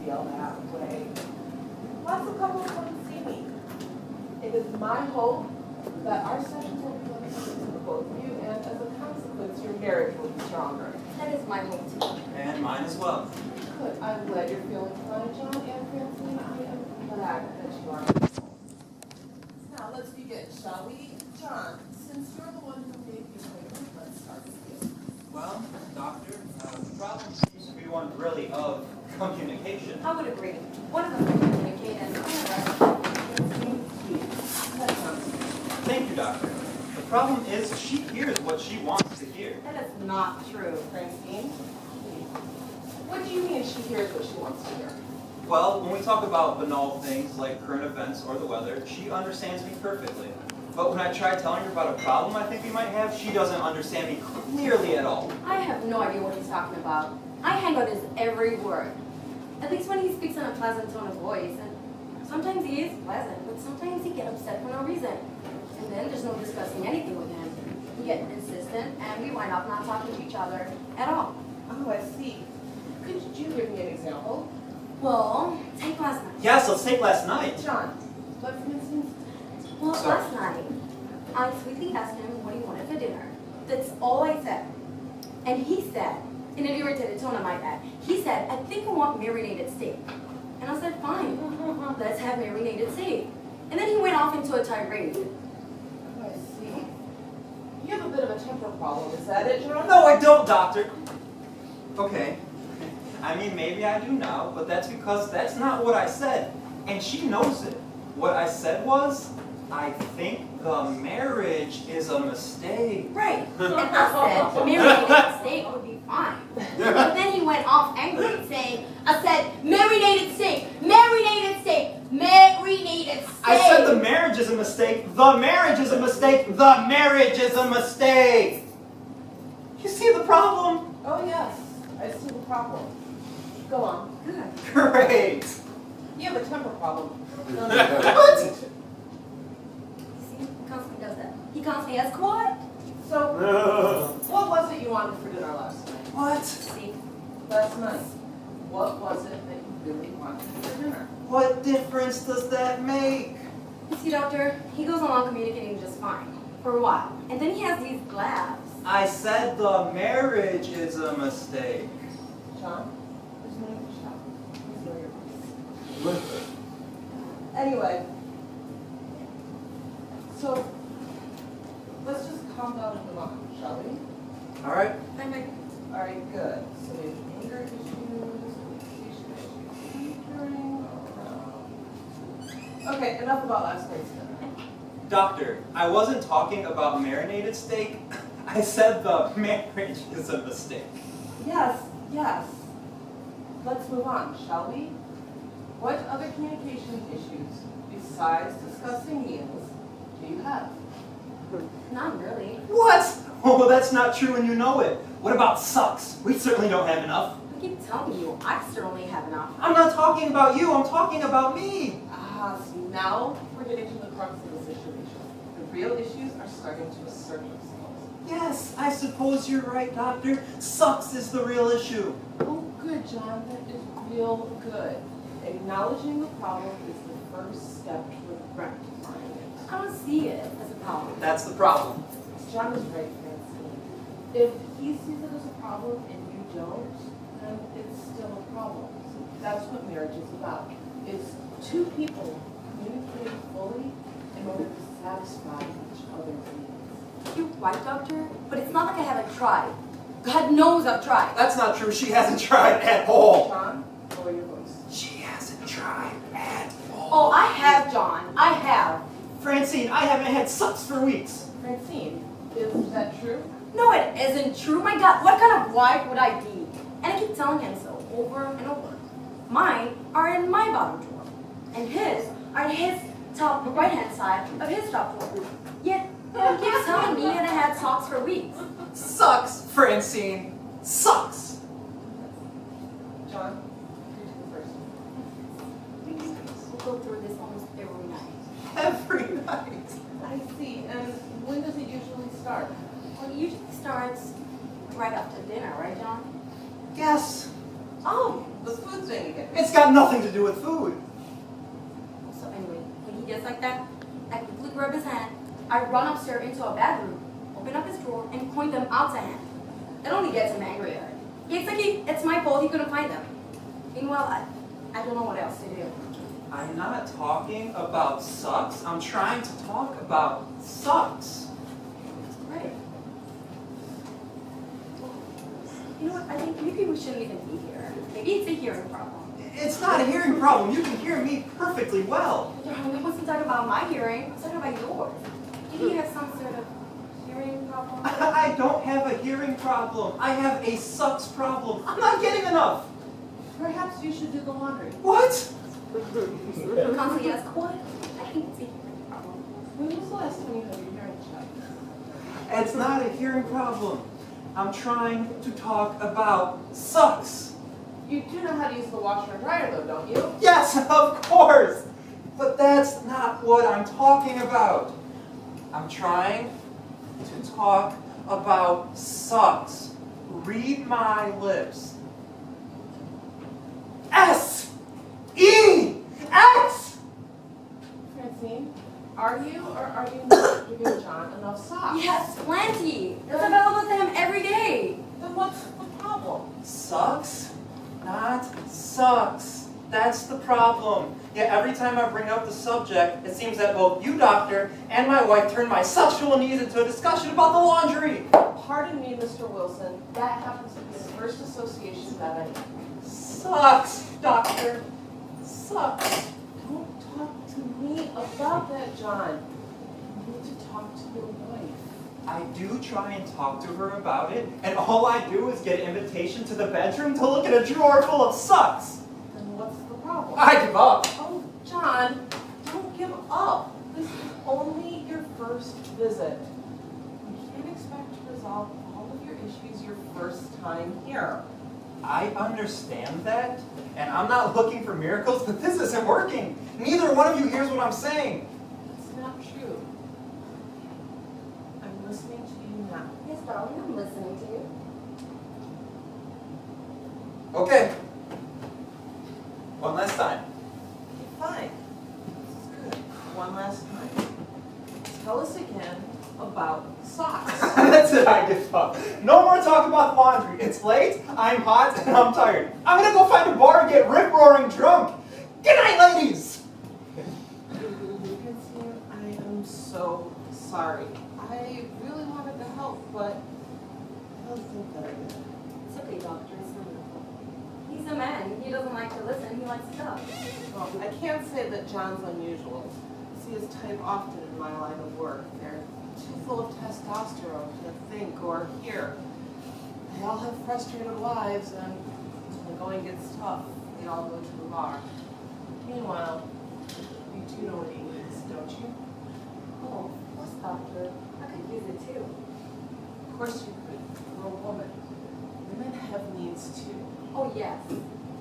feel that way. Lots of couples come to see me. It is my hope that our sessions will be beneficial for both of you, and as a consequence, your marriage will be stronger. That is my hope too. And mine as well. Good. I'm glad you're feeling fine, John and Francine. I am glad that you are. Now let's begin, shall we? John, since you're the one who made the appointment, let's start with you. Well, doctor, the problem seems to be one really of communication. I would agree. One of them can communicate and the Thank you, doctor. The problem is she hears what she wants to hear. That is not true. Francine, what do you mean she hears what she wants to hear? Well, when we talk about banal things like current events or the weather, she understands me perfectly. But when I try telling her about a problem I think we might have, she doesn't understand me clearly at all. I have no idea what he's talking about. I hang on his every word. At least when he speaks in a pleasant tone of voice. And sometimes he is pleasant, but sometimes he gets upset for no reason. And then there's no discussing anything with him. He gets insistent, and we wind up not talking to each other at all. Oh, I see. Could you give me an example? Well, take last night. Yes, let's take last night. John, let Francine. Well, Sorry. last night, I sweetly asked him what he wanted for dinner. That's all I said. And he said, in an irritated tone I might add, he said, I think I want marinated steak. And I said, fine, let's have marinated steak. And then he went off into a tirade. Oh, I see. You have a bit of a temper problem, is that it, John? No, I don't, doctor. Okay. I mean, maybe I do now, but that's because that's not what I said. And she knows it. What I said was, I think the marriage is a mistake. Right. And I said, marinated steak would be fine. But then he went off angry, saying, I said, marinated steak, marinated steak, marinated steak. I said the marriage is a mistake. The marriage is a mistake. The marriage is a mistake. You see the problem? Oh, yes. I see the problem. Go on. Good. Great. You have a temper problem. What? See, he constantly does that. He constantly asks, what? So, what was it you wanted for dinner last night? What? See, Last night. What was it that you really wanted for dinner? What difference does that make? you see, Doctor, he goes along communicating just fine for a while. And then he has these laughs. I said the marriage is a mistake. John, there's no need to shout. Please lower your voice. Anyway, so let's just calm down and move on, shall we? All right. All right, good. So we have anger issues, communication issues, hearing. Okay, enough about last night's dinner. Doctor, I wasn't talking about marinated steak. I said the marriage is a mistake. Yes, yes. Let's move on, shall we? What other communication issues besides discussing meals do you have? Not really. What? Oh, that's not true and you know it. What about sucks? We certainly don't have enough. I keep telling you, I certainly have enough. I'm not talking about you, I'm talking about me. See, now we're getting to the crux of the situation. The real issues are starting to assert themselves. Yes, I suppose you're right, Doctor. Sucks is the real issue. Oh, good, John. That is real good. Acknowledging the problem is the first step toward rectifying it. I don't see it as a problem. That's the problem. John is right, Francine. If he sees it as a problem and you don't, then it's still a problem. So that's what marriage is about. It's two people communicating fully in order to satisfy each other's needs. You're right, Doctor, but it's not like I haven't tried. God knows I've tried. That's not true. She hasn't tried at all. John, lower your voice. She hasn't tried at all. Oh, I have, John. I have. Francine, I haven't had sucks for weeks. Francine, is that true? No, it isn't true. My God, what kind of wife would I be? And I keep telling him so over and over. Mine are in my bottom drawer, and his are in his top right-hand side of his top drawer. Yet, he keeps telling me that I had socks for weeks. Sucks, Francine. Sucks. John, here's the first one. We'll go through this almost every night. Every night. I see. And when does it usually start? Well, it usually starts right after dinner, right, John? Yes. Oh, the food thing again. It's got nothing to do with food. So anyway, when he gets like that, I quickly grab his hand, I run upstairs into a bedroom, open up his drawer, and point them out to him. It only gets him angrier. He acts like it's my fault he couldn't find them. Meanwhile, I don't know what else to do. I'm not talking about sucks. I'm trying to talk about sucks. Right. You know what, I think maybe we shouldn't even be here. Maybe it's a hearing problem. It's not a hearing problem. You can hear me perfectly well. I wasn't talking about my hearing, I was talking about yours. Maybe you have some sort of hearing problem? I don't have a hearing problem. I have a sucks problem. I'm not getting enough. Perhaps you should do the laundry. What? Constantly ask, what? I think it's a hearing problem. When was the last time you had your hearing checked? It's not a hearing problem. I'm trying to talk about sucks. You do know how to use the washer and dryer though, don't you? Yes, of course. But that's not what I'm talking about. I'm trying to talk about sucks. Read my lips. S-E-X! Francine, are you or are you not giving John enough socks? Yes, plenty. It's available to him every day. Then what's the problem? Sucks, not sucks. That's the problem. Yeah, every time I bring up the subject, it seems that both you, doctor, and my wife turn my sexual needs into a discussion about the laundry. Pardon me, Mr. Wilson. That happens to be the first association that I make. Sucks, doctor. Sucks. Don't talk to me about that, John. You need to talk to your wife. I do try and talk to her about it, and all I do is get an invitation to the bedroom to look at a drawer full of sucks. Then what's the problem? I give up. Oh, John, don't give up. This is only your first visit. You can't expect to resolve all of your issues your first time here. I understand that, and I'm not looking for miracles, but this isn't working. Neither one of you hears what I'm saying. It's not true. I'm listening to you now. Yes, darling, I'm listening to you. Okay. One last time. Fine. This is good. One last time. Tell us again about socks. That's it, I give up. No more talk about the laundry. It's late, I'm hot, and I'm tired. I'm gonna go find a bar and get rip-roaring drunk. Good night, ladies! Francine, I am so sorry. I really wanted to help, but I don't think that I did. It's okay, doctor. It's not your fault. He's a man. He doesn't like to listen. He likes to talk. Well, I can't say that John's unusual. I see his type often in my line of work. They're too full of testosterone to think or hear. They all have frustrated lives, and when the going gets tough, they all go to the bar. Meanwhile, you do know what he needs, don't you? Oh, what's doctor? I could use it too. Of course you could. You're a woman. Women have needs too. Oh, yes.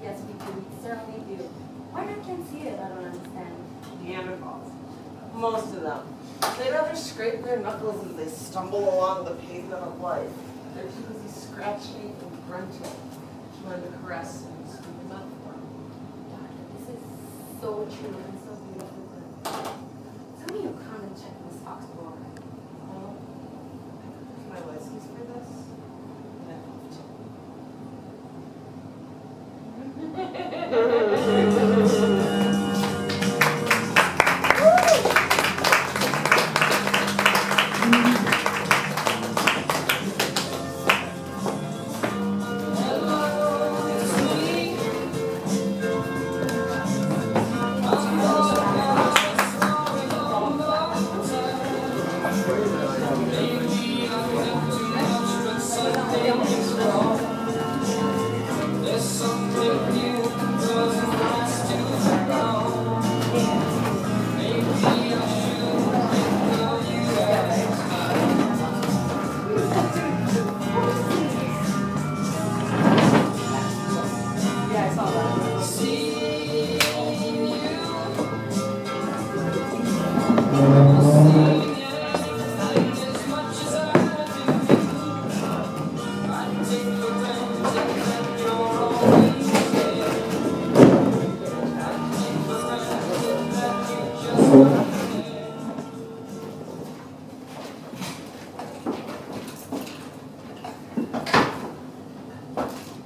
Yes, we do. We certainly do. Why not can't see it? I don't understand. Neanderthals. Most of them. They'd rather scrape their knuckles as they stumble along the pavement of life. They're too busy scratching and grunting, trying to caress and scoop them up for them. Doctor, this is so true and so beautiful. Tell me you'll come and check my socks drawer. Well, I could use my license for this, and I'd love to.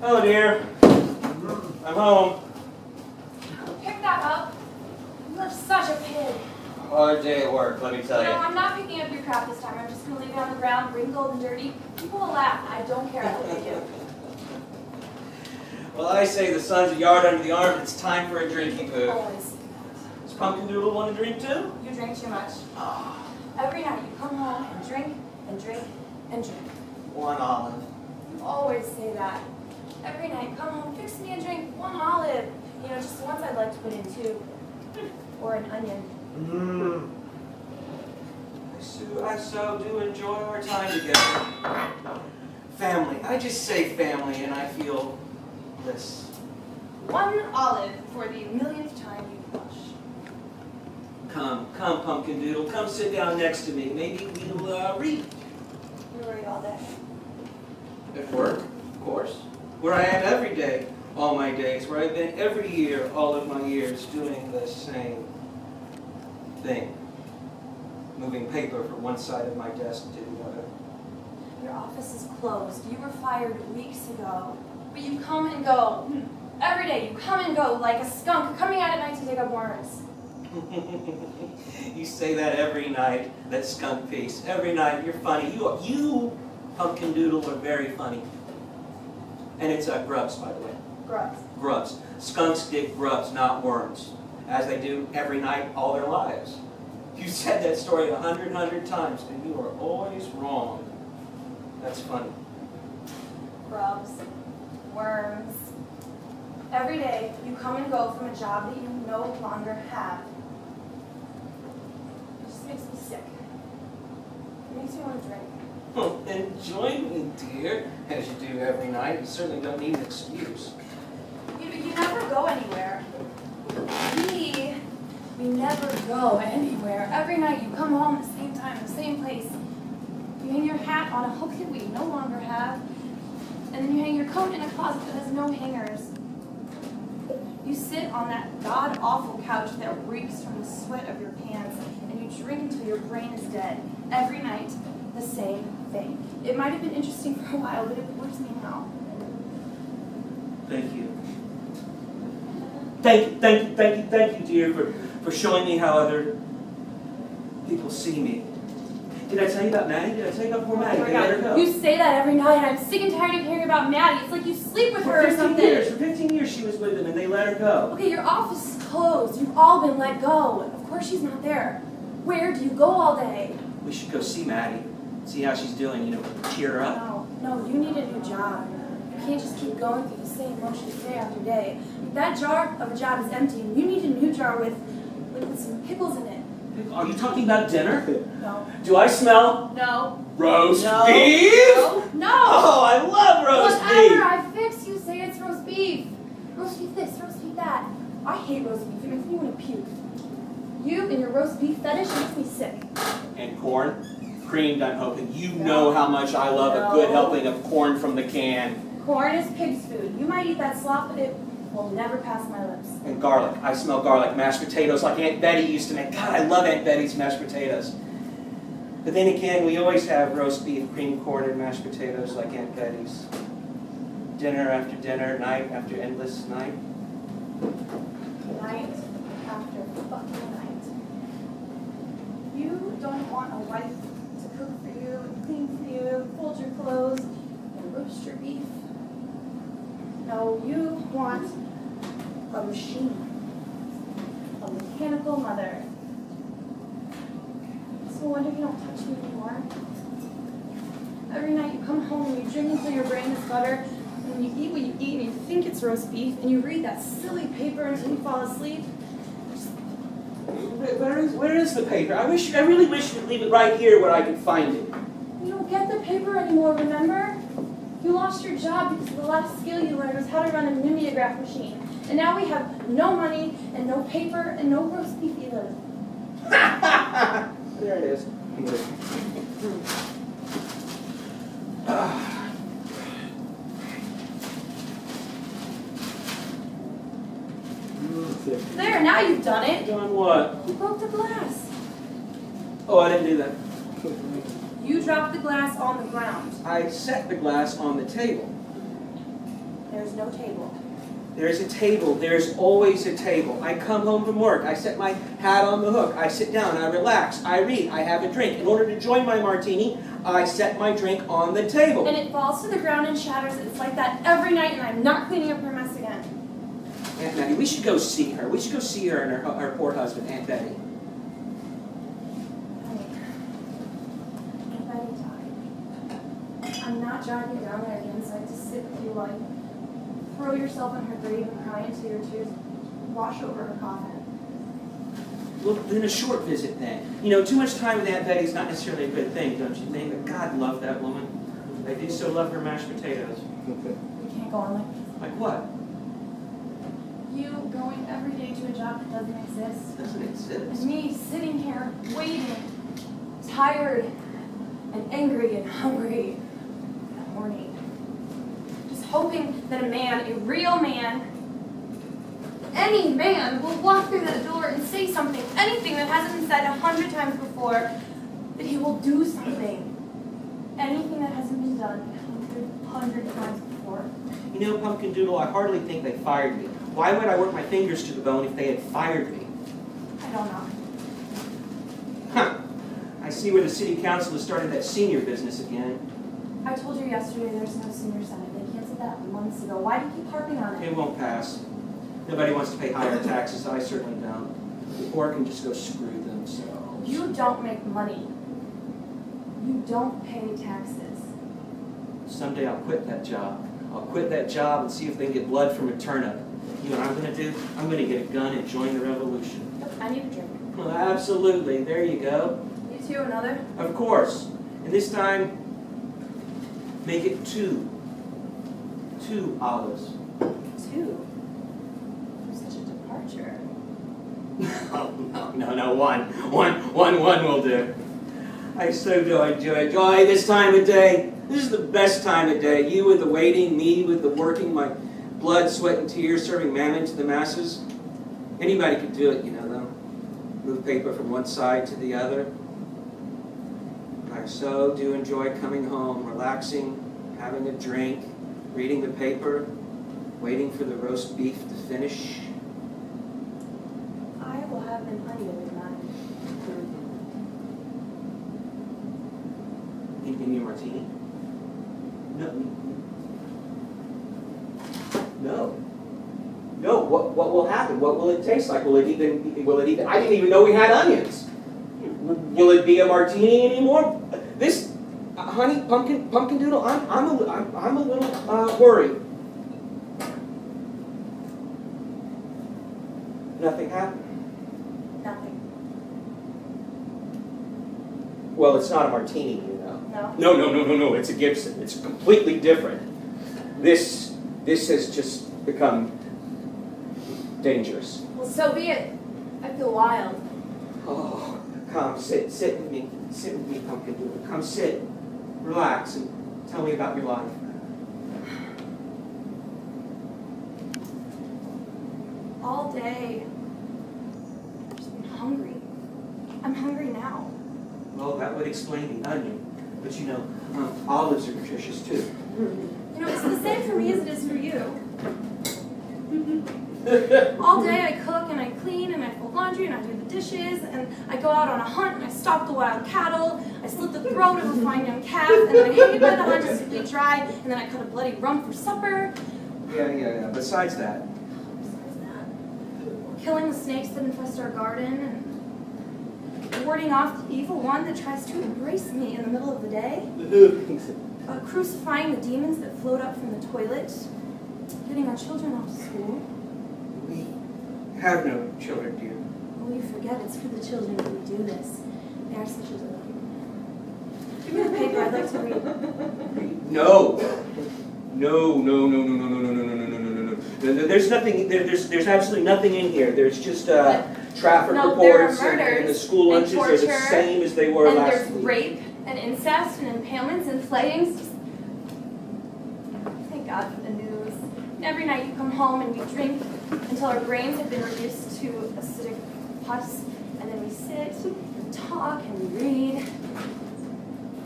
Oh dear. I'm home. Pick that up. You're such a pig. Hard day at work, let me tell You know, you. I'm not picking up your crap this time. I'm just gonna leave it on the ground, wrinkled and dirty. People will laugh. I don't care. I hope they do. Well, I say the sun's a yard under the arm, it's time for a drinky poo. Always. Does Pumpkin Doodle want to drink too? You drink too much. Every night you come home and drink and drink and drink. One olive. You always say that. Every night, come home, fix me a drink, one olive. You know, just once I'd like to put in two. Or an onion. I so do enjoy our time together. Family. I just say family and I feel bliss. One olive for the millionth time you blush. Come, Pumpkin Doodle, come sit down next to me. Maybe we'll read. You worry all day. At work, of course. Where I am every day, all my days. Where I've been every year, all of my years, doing the same thing. Moving paper from one side of my desk to the other. Your office is closed. You were fired weeks ago. But you come and go. Every day you come and go like a skunk coming out at night to dig up worms. You say that every night, that skunk piece. Every night, you're funny. You Pumpkin Doodle, are very funny. And it's grubs, by the way. Grubs. Grubs. Skunks dig grubs, not worms. As they do every night, all their lives. You said that story 100 times, and you are always wrong. That's funny. Grubs. Worms. Every day you come and go from a job that you no longer have. It just makes me sick. It makes me want to drink. Oh, then join me, dear, as you do every night. You certainly don't need an excuse. You never go anywhere. We never go anywhere. Every night you come home at the same time, the same place. You hang your hat on a hook that we no longer have. And then you hang your coat in a closet that has no hangers. You sit on that god-awful couch that reeks from the sweat of your pants, and you drink until your brain is dead. Every night, the same thing. It might have been interesting for a while, but it bores me now. Thank you. Thank you, dear, for showing me how other people see me. Did I tell you about Maddie? Did I tell you about poor Maddie? Oh my Did I let her God. go? You say that every night, and I'm sick and tired of hearing about Maddie. It's like you sleep with her or something. For 15 years she was with them, and they let her go. Okay, your office is closed. You've all been let go. Of course she's not there. Where do you go all day? We should go see Maddie, see how she's doing, cheer her up. No, you need a new job. You can't just keep going through the same motions day after day. That jar of a job is empty, and you need a new jar with some pickles in it. Are you talking about dinner? No. Do I smell No. roast No. beef? No. Oh, I love roast Whatever beef. I fix, you say it's roast beef. Roast beef this, roast beef that. I hate roast beef. It makes me want to puke. You and your roast beef fetish makes me sick. And corn, creamed, I'm hoping. You know how much I love a good helping of corn from the can. Corn is pig's food. You might eat that slop, but it will never pass my lips. And garlic. I smell garlic. Mashed potatoes like Aunt Betty used to make. God, I love Aunt Betty's mashed potatoes. But then again, we always have roast beef, creamed corn, and mashed potatoes like Aunt Betty's. Dinner after dinner, night after endless night. Night after fucking night. You don't want a wife to cook for you, and clean for you, fold your clothes, and roast your beef. No, you want a machine. A mechanical mother. So I wonder if you don't touch me anymore. Every night you come home and you drink until your brain is butter, and you eat what you eat and you think it's roast beef, and you read that silly paper until you fall asleep. Where is the paper? I really wish you'd leave it right here where I could find it. You don't get the paper anymore, remember? You lost your job because the last skill you learned was how to run a mimeograph machine. And now we have no money, and no paper, and no roast beef either. There it is. There, now you've done it. Done what? You broke the glass. Oh, I didn't do that. You dropped the glass on the ground. I set the glass on the table. There's no table. There's a table. There's always a table. I come home from work. I set my hat on the hook. I sit down. I relax. I read. I have a drink. In order to join my martini, I set my drink on the table. And it falls to the ground and shatters. It's like that every night, and I'm not cleaning up her mess again. Aunt Betty, we should go see her. We should go see her and her poor husband, Aunt Betty. Honey, Aunt Betty died. I'm not dragging you down there again, so I have to sit with you while you throw yourself in her grave and cry until your tears wash over her coffin. Well, then a short visit then. You know, too much time with Aunt Betty is not necessarily a good thing, don't you think? But God love that woman. I do so love her mashed potatoes. We can't go on like this. Like what? You going every day to a job that doesn't exist. Doesn't exist. And me sitting here waiting, tired and angry and hungry and horny. Just hoping that a man, a real man, any man will walk through that door and say something, anything that hasn't been said 100 times before, that he will do something. Anything that hasn't been done 100 times before. You know, Pumpkin Doodle, I hardly think they fired me. Why would I work my fingers to the bone if they had fired me? I don't know. Huh. I see where the city council has started that senior business again. I told you yesterday there's no senior senate. They canceled that months ago. Why do you keep harping on it? It won't pass. Nobody wants to pay higher taxes. I certainly don't. The poor can just go screw themselves. You don't make money. You don't pay taxes. Someday I'll quit that job. I'll quit that job and see if they can get blood from a turnip. You know what I'm going to do? I'm going to get a gun and join the revolution. I need a drink. Well, absolutely. There you go. You too, another? Of course. And this time, make it 2. 2 olives. 2? Such a departure. No. One will do. I so do enjoy this time of day. This is the best time of day. You with the waiting, me with the working, my blood, sweat, and tears serving mammon to the masses. Anybody could do it, you know, though. Move paper from one side to the other. I so do enjoy coming home, relaxing, having a drink, reading the paper, waiting for the roast beef to finish. I will have an onion in mine. In your martini? No. What will happen? What will it taste like? Will it even? I didn't even know we had onions. Will it be a martini anymore? This, honey, pumpkin doodle. I'm a little worried. Nothing happened. Nothing. Well, it's not a martini, you know. No? No. It's a Gibson. It's completely different. This has just become dangerous. Well, so be it. I feel wild. Oh, come, sit with me. Sit with me, Pumpkin Doodle. Come sit, relax, and tell me about your life. All day. I've just been hungry. I'm hungry now. Well, that would explain the onion. But you know, olives are nutritious too. You know, it's the same for me as it is for you. All day I cook and I clean and I fold laundry and I do the dishes and I go out on a hunt and I stalk the wild cattle. I slit the throat of a fine young calf and then I hang it by the hunt just to be dry and then I cut a bloody rump for supper. Yeah. Besides that. Besides that, killing the snakes that infest our garden and warding off the evil one that tries to embrace me in the middle of the day. Crucifying the demons that float up from the toilet. Getting our children off to school. We have no children, dear. Oh, you forget it's for the children that we do this. They are such a delight. Give me the paper, I'd like to read. No. There's nothing. There's absolutely nothing in here. There's just traffic No, there are reports and murders the school and lunches are the torture, same as they were And last there's week. rape and incest and impalements and flayings. Just thank God for the news. And every night you come home and we drink until our brains have been reduced to acidic pus. And then we sit and talk and we read.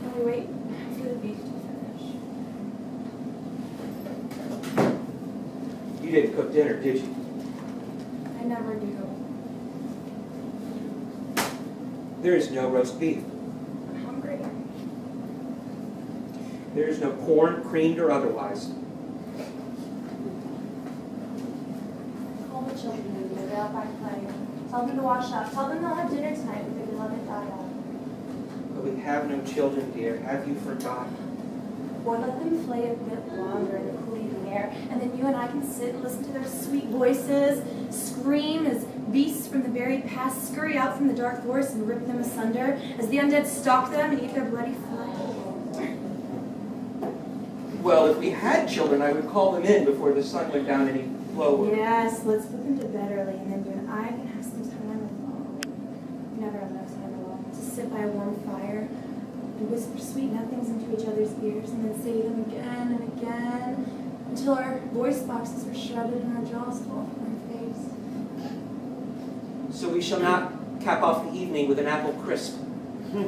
And we wait for the beef to finish. You didn't cook dinner, did you? I never do. There is no roast beef. I'm hungry. There is no corn, creamed or otherwise. Call the children and they're out back playing. Tell them to wash up. Tell them they'll have dinner tonight with their beloved Dada. But we have no children, dear. Have you forgotten? Or let them play a bit longer in the cool evening air, and then you and I can sit and listen to their sweet voices, scream as beasts from the buried past scurry out from the dark forest and rip them asunder, as the undead stalk them and eat their bloody flesh. Well, if we had children, I would call them in before the sun went down any lower. Yes, let's put them to bed early, and then you and I can have some time alone. We never have enough time alone. To sit by a warm fire and whisper sweet nothings into each other's ears, and then say them again and again until our voice boxes are shredded and our jaws fall from our face. So we shall not cap off the evening with an apple crisp. Poor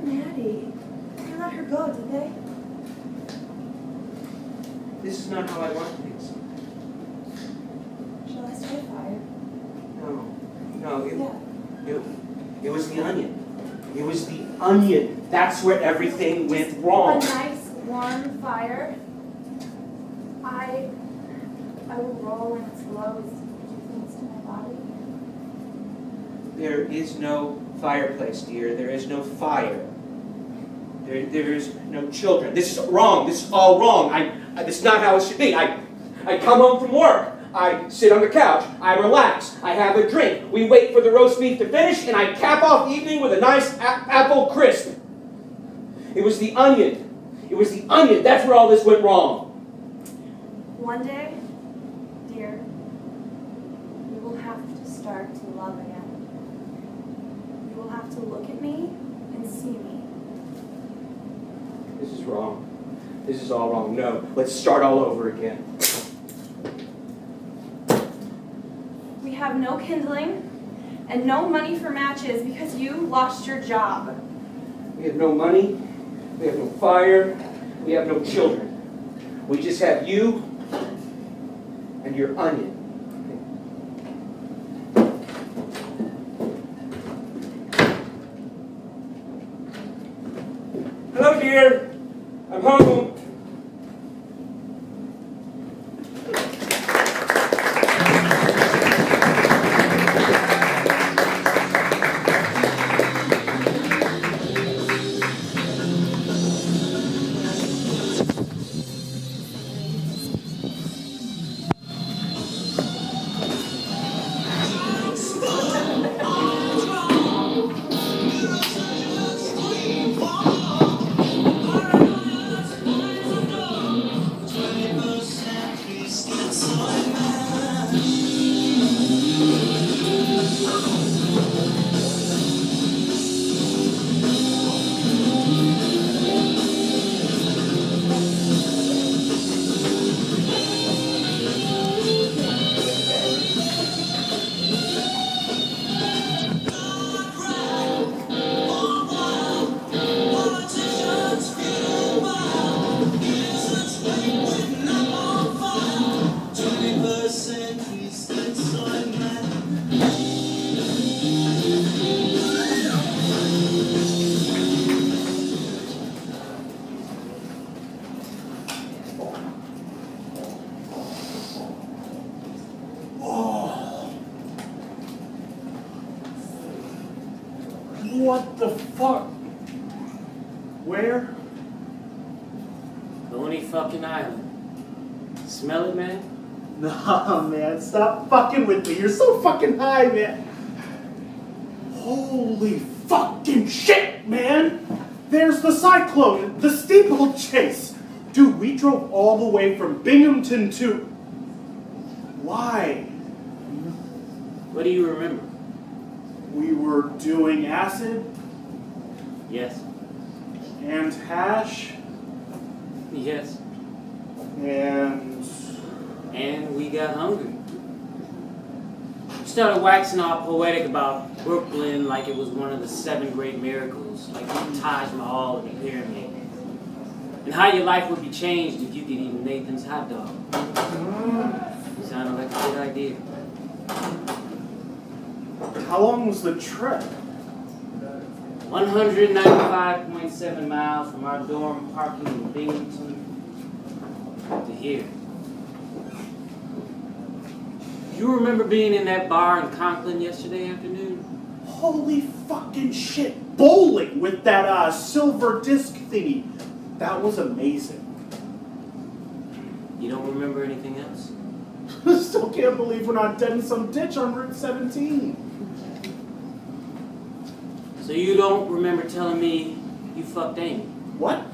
Maddie. They let her go, did they? This is not how I want things. Shall I start a fire? No, Yeah. it was the onion. It was the onion. That's where everything went wrong. A nice warm fire. I will roll when it's low as do things to my body. There is no fireplace, dear. There is no fire. There is no children. This is wrong. This is all wrong. This is not how it should be. I come home from work. I sit on the couch. I relax. I have a drink. We wait for the roast beef to finish, and I cap off the evening with a nice apple crisp. It was the onion. It was the onion. That's where all this went wrong. One day, dear, you will have to start to love again. You will have to look at me and see me. This is wrong. This is all wrong. No, let's start all over again. We have no kindling and no money for matches because you lost your job. We have no money. We have no fire. We have no children. We just have you and your onion. Hello, dear. I'm home. What the fuck? Where? Lonely fucking island. Smell it, man? Nah, man, stop fucking with me. You're so fucking high, man. Holy fucking shit, man! There's the cyclone, the steeplechase. Dude, we drove all the way from Binghamton to... Why? What do you remember? We were doing acid Yes. and hash Yes. and... And we got hungry. We started waxing all poetic about Brooklyn like it was one of the 7 great miracles, like the Taj Mahal and the pyramid. And how your life would be changed if you could even Nathan's hot dog. Sounded like a good idea. How long was the trip? 195.7 miles from our dorm parking in Binghamton to here. You remember being in that bar in Conklin yesterday afternoon? Holy fucking shit. Bowling with that silver disc thingy. That was amazing. You don't remember anything else? Still can't believe we're not dead in some ditch on Route 17. So you don't remember telling me you fucked Amy? What?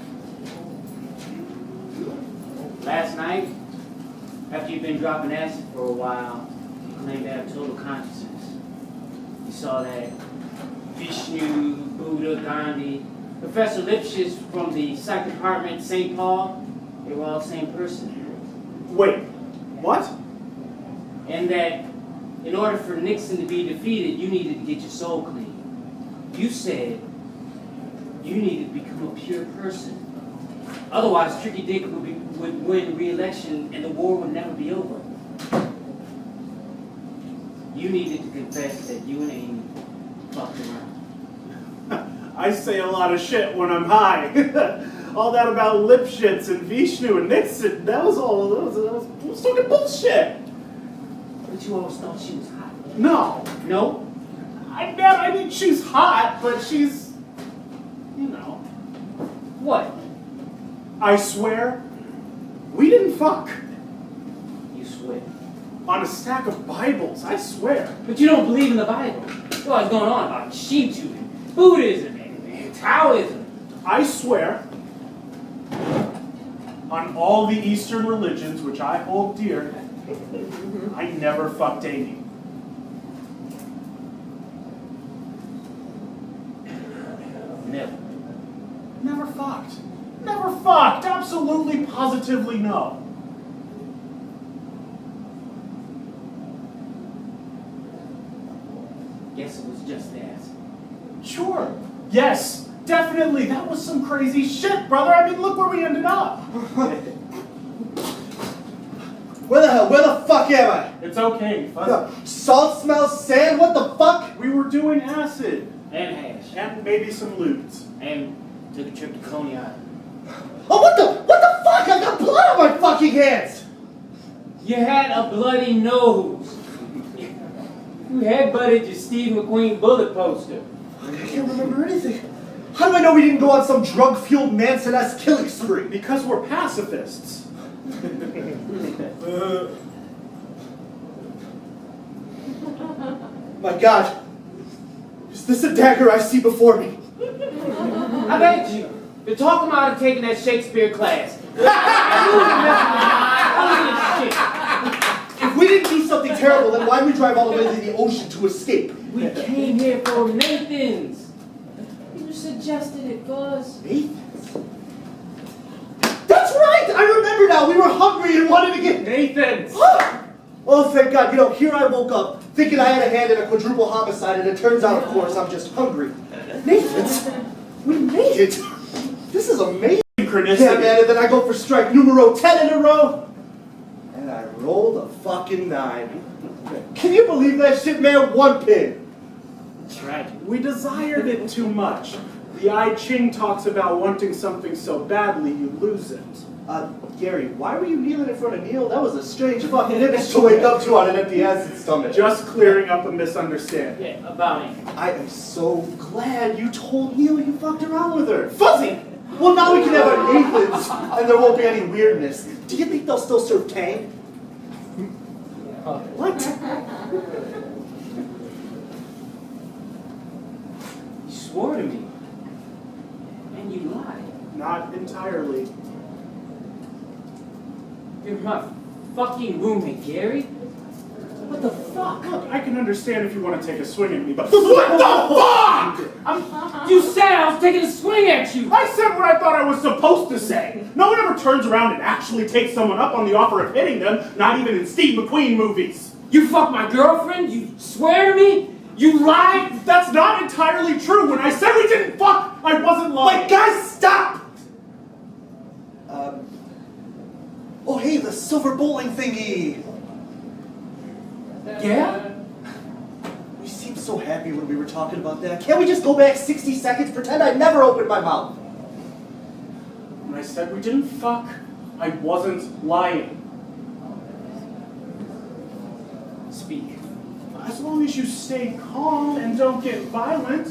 Last night, after you'd been dropping acid for a while, you claimed to have total consciousness. You saw that Vishnu, Buddha, Gandhi, Professor Lipschitz from the psych department at St. Paul, they were all the same person. Wait, what? And that in order for Nixon to be defeated, you needed to get your soul clean. You said you needed to become a pure person. Otherwise, Tricky Dick would win re-election and the war would never be over. You needed to confess that you and Amy fucked around. I say a lot of shit when I'm high. All that about Lipschitz and Vishnu and Nixon, that was fucking bullshit. But you always thought she was hot. No. No? I mean, she's hot, but she's, you know. What? I swear, we didn't fuck. You swear. On a stack of Bibles, I swear. But you don't believe in the Bible. What's going on about sheep tubing, Buddhism, and Taoism? I swear, on all the Eastern religions, which I hold dear, I never fucked Amy. Never. Never fucked. Never fucked. Absolutely, positively no. Guess it was just that. Sure. Yes, definitely. That was some crazy shit, brother. I mean, look where we ended up. Where the fuck am I? It's okay, fuzzy. Salt smells sand? What the fuck? We were doing acid. And hash. And maybe some lewds. And took a trip to Coney Island. Oh, what the fuck? I got blood on my fucking hands! You had a bloody nose. You headbutted your Steve McQueen bullet poster. I can't remember anything. How do I know we didn't go on some drug-fueled Manson-esque killing spree? Because we're pacifists. My God. Is this a dagger I see before me? I bet you. You're talking about taking that Shakespeare class. If we didn't do something terrible, then why would we drive all the way to the ocean to escape? We came here for Nathan's. You suggested it was. Nathan's? That's right! I remember now. We were hungry and wanted to get Nathan's! Oh, thank God. You know, here I woke up thinking I had a hand in a quadruple homicide, and it turns out, of course, I'm just hungry. Nathan's? We made it. This is amazing. Yeah, man, and then I go for strike numero 10 in a row, and I rolled a fucking 9. Can you believe that shit, man? 1 pin. Tragic. We desired it too much. The I Ching talks about wanting something so badly you lose it. Gary, why were you kneeling in front of Neil? That was a strange fucking image to wake up to on an empty acid stomach. Just clearing up a misunderstanding. Yeah, about it. I am so glad you told Neil you fucked around with her. Fuzzy! Well, now we can have our Nathan's, and there won't be any weirdness. Do you think they'll still serve Tang? What? You swore to me. And you lied. Not entirely. You're my fucking roommate, Gary. What the fuck? Look, I can understand if you want to take a swing at me, but what the fuck? You said I was taking a swing at you. I said what I thought I was supposed to say. No one ever turns around and actually takes someone up on the offer of hitting them, not even in Steve McQueen movies. You fucked my girlfriend? You swear to me? You lied? That's not entirely true. When I said we didn't fuck, I wasn't lying. Wait, guys, stop! Oh, hey, the silver bowling thingy. Yeah? You seemed so happy when we were talking about that. Can't we just go back 60 seconds, pretend I never opened my mouth? When I said we didn't fuck, I wasn't lying. Speak. As long as you stay calm and don't get violent.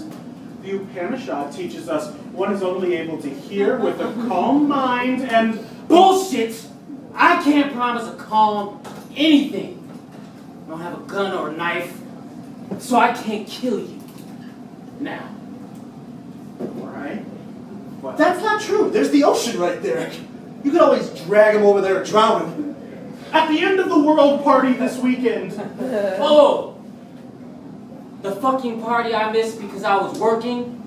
The Upanishad teaches us one is only able to hear with a calm mind and... Bullshit! I can't promise a calm anything. I don't have a gun or a knife, so I can't kill you. Now. Alright. What? That's not true. There's the ocean right there. You could always drag him over there and drown him. At the end of the world party this weekend. Oh! The fucking party I missed because I was working?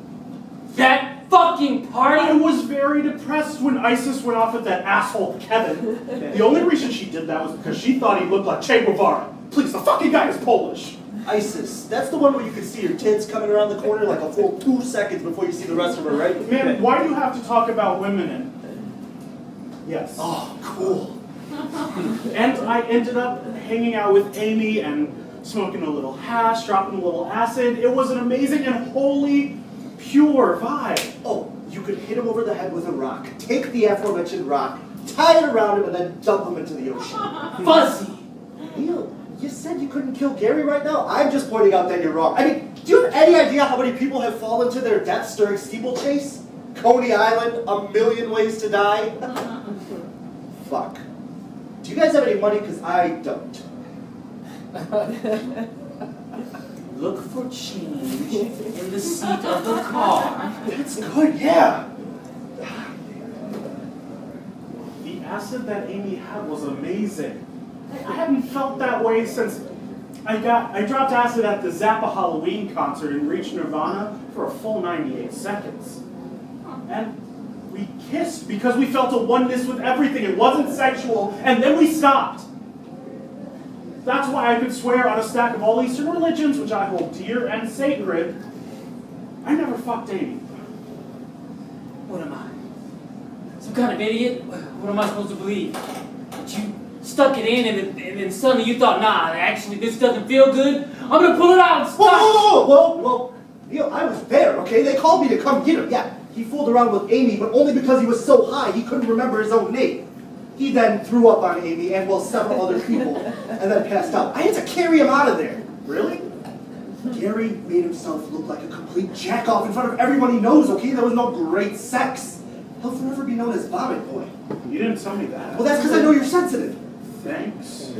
That fucking party? I was very depressed when Isis went off with that asshole Kevin. The only reason she did that was because she thought he looked like Che Guevara. Please, the fucking guy is Polish. Isis. That's the one where you can see your tits coming around the corner like a full 2 seconds before you see the rest of her, right? Man, why do you have to talk about women in? Yes. Oh, cool. And I ended up hanging out with Amy and smoking a little hash, dropping a little acid. It was an amazing and wholly pure vibe. Oh, you could hit him over the head with a rock, take the aforementioned rock, tie it around him, and then dump him into the ocean. Fuzzy! Neil, you said you couldn't kill Gary right now? I'm just pointing out that you're wrong. I mean, do you have any idea how many people have fallen to their deaths during steeplechase? Coney Island, A Million Ways to Die? Fuck. Do you guys have any money? Because I don't. Look for change in the seat of the car. That's good, yeah. The acid that Amy had was amazing. I hadn't felt that way since I dropped acid at the Zappa Halloween concert and reached Nirvana for a full 98 seconds. And we kissed because we felt a oneness with everything. It wasn't sexual, and then we stopped. That's why I could swear on a stack of all Eastern religions, which I hold dear and sacred, I never fucked Amy. What am I? Some kind of idiot? What am I supposed to believe? That you stuck it in and then suddenly you thought, nah, actually this doesn't feel good. I'm gonna pull it out and stop. Whoa, Neil, I was there, okay? They called me to come get him, yeah. He fooled around with Amy, but only because he was so high he couldn't remember his own name. He then threw up on Amy and, well, several other people, and then passed out. I had to carry him out of there. Really? Gary made himself look like a complete jack-off in front of everyone he knows, okay? There was no great sex. He'll forever be known as Vomit Boy. You didn't tell me that. Well, that's because I know you're sensitive. Thanks.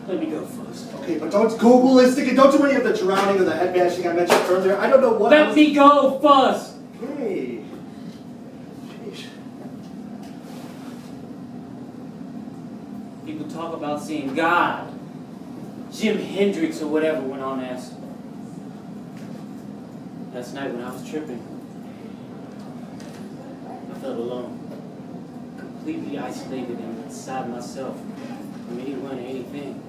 Let me go first. Okay, but don't go ballistic and don't do any of the drowning or the head bashing I mentioned earlier. I don't know what Let me go first. Hey. Sheesh. People talk about seeing God. Jim Hendrix or whatever went on acid. Last night when I was tripping, I felt alone. Completely isolated and inside myself from anyone or anything.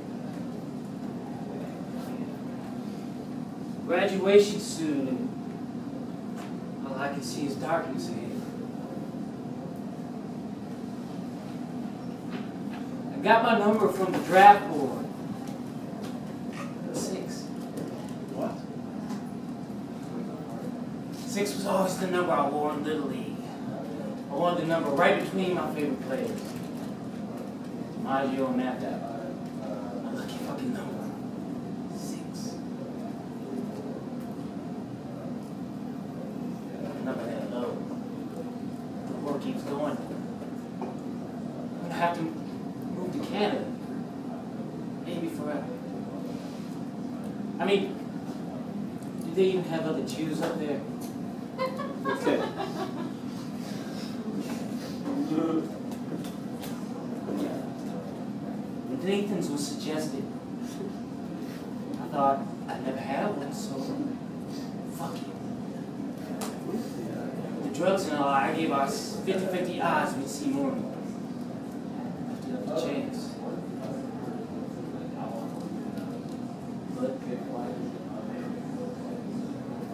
Graduation soon, and all I can see is darkness ahead. I got my number from the draft board. 6. What? 6 was always the number I wore in Little League. I wore the number right between my favorite players. Maggio and Mata. A lucky fucking number. 6. Number that low. The war keeps going. I'm gonna have to move to Canada. Maybe forever. I mean, do they even have other Jews up there? Okay. When Nathan's was suggested, I thought I'd never have one, so fuck it. With the drugs and all, I gave us 50-50 odds we'd see more. Left it up to chance. But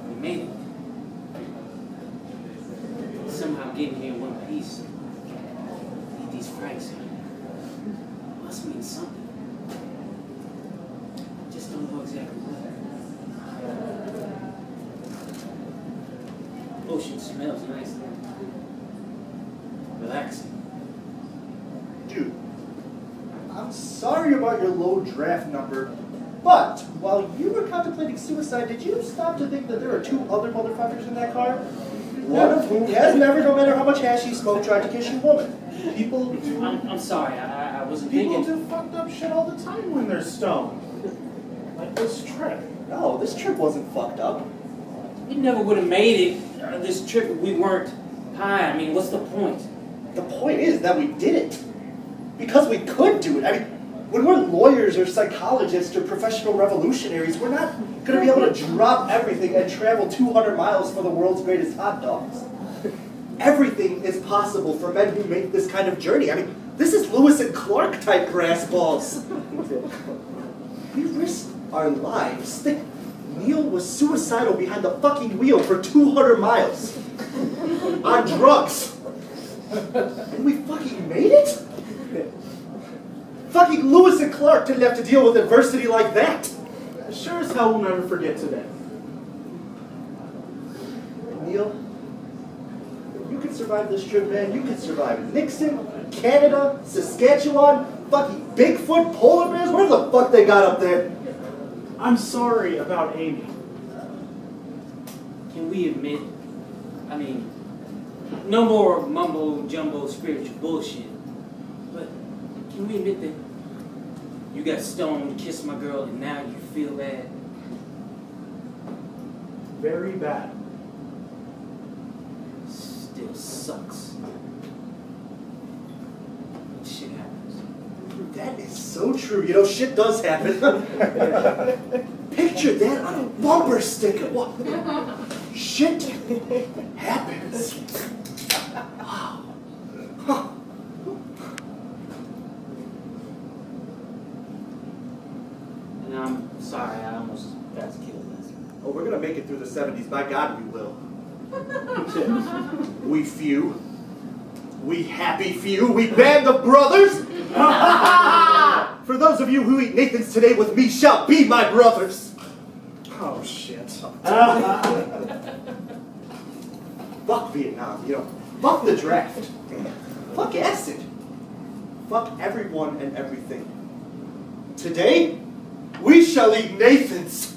we made it. Somehow getting here in one piece. Need these francs. smells nice. Relaxing. Dude, I'm sorry about your low draft number, but while you were contemplating suicide, did you stop to think that there are two other motherfuckers in that car? One of whom has never, no matter how much hash he smoked, tried to kiss your woman. People do... I'm sorry, I wasn't People thinking. do fucked up shit all the time when they're stoned. Like this trip. No, this trip wasn't fucked up. We never would have made it this trip if we weren't high. I mean, what's the point? The point is that we did it. Because we could do it. I mean, when we're lawyers or psychologists or professional revolutionaries, we're not going to be able to drop everything and travel 200 miles for the world's greatest hot dogs. Everything is possible for men who make this kind of journey. I mean, this is Lewis and Clark type grass balls. We risked our lives. Think, Neil was suicidal behind the fucking wheel for 200 miles. On drugs. And we fucking made it? Fucking Lewis and Clark didn't have to deal with adversity like that. Sure as hell we'll never forget today. Neil, if you can survive this trip, man, you can survive Nixon, Canada, Saskatchewan, fucking Bigfoot, polar bears, where the fuck they got up there? I'm sorry about Amy. Can we admit, I mean, no more mumbo jumbo spiritual bullshit, but can we admit that you got stoned, kissed my girl, and now you feel bad? Very bad. Still sucks. Shit happens. That is so true. You know, shit does happen. Picture that on a bumper sticker. What? Shit happens. Wow. Huh. And I'm sorry, I almost got killed last night. Oh, we're gonna make it through the 70s. By God, we will. We few. We happy few. We band of brothers. For those of you who eat Nathan's today with me shall be my brothers. Oh shit. Fuck Vietnam, you know. Fuck the draft. Fuck acid. Fuck everyone and everything. Today, we shall eat Nathan's.